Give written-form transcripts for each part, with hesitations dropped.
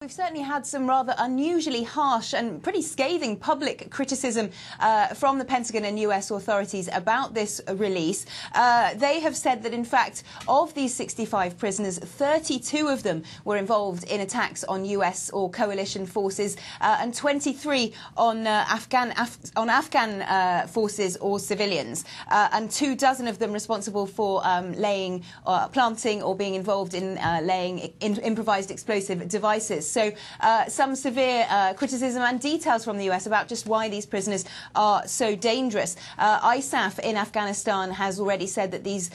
We've certainly had some rather unusually harsh and pretty scathing public criticism from the Pentagon and US authorities about this release. They have said that, in fact, of these 65 prisoners, 32 of them were involved in attacks on US or coalition forces and 23 on Afghan forces or civilians, and 24 of them responsible for planting or being involved in laying improvised explosive devices. So some severe criticism and details from the US about just why these prisoners are so dangerous. ISAF in Afghanistan has already said that these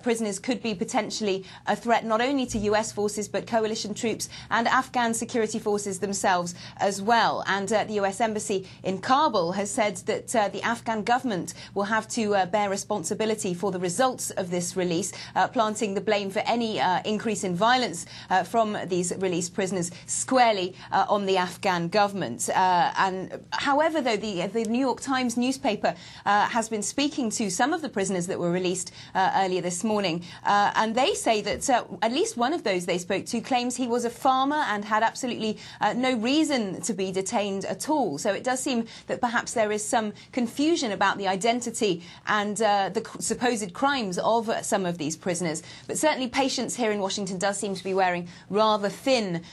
prisoners could be potentially a threat not only to US forces but coalition troops and Afghan security forces themselves as well. And the US Embassy in Kabul has said that the Afghan government will have to bear responsibility for the results of this release, planting the blame for any increase in violence from these released prisoners squarely on the Afghan government. And however, though, the New York Times newspaper has been speaking to some of the prisoners that were released earlier this morning, and they say that at least one of those they spoke to claims he was a farmer and had absolutely no reason to be detained at all. So it does seem that perhaps there is some confusion about the identity and the supposed crimes of some of these prisoners. But certainly patience here in Washington does seem to be wearing rather thin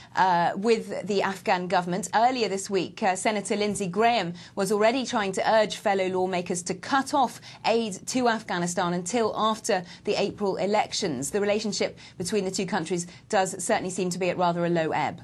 with the Afghan government. Earlier this week, Senator Lindsey Graham was already trying to urge fellow lawmakers to cut off aid to Afghanistan until after the April elections. The relationship between the two countries does certainly seem to be at rather a low ebb.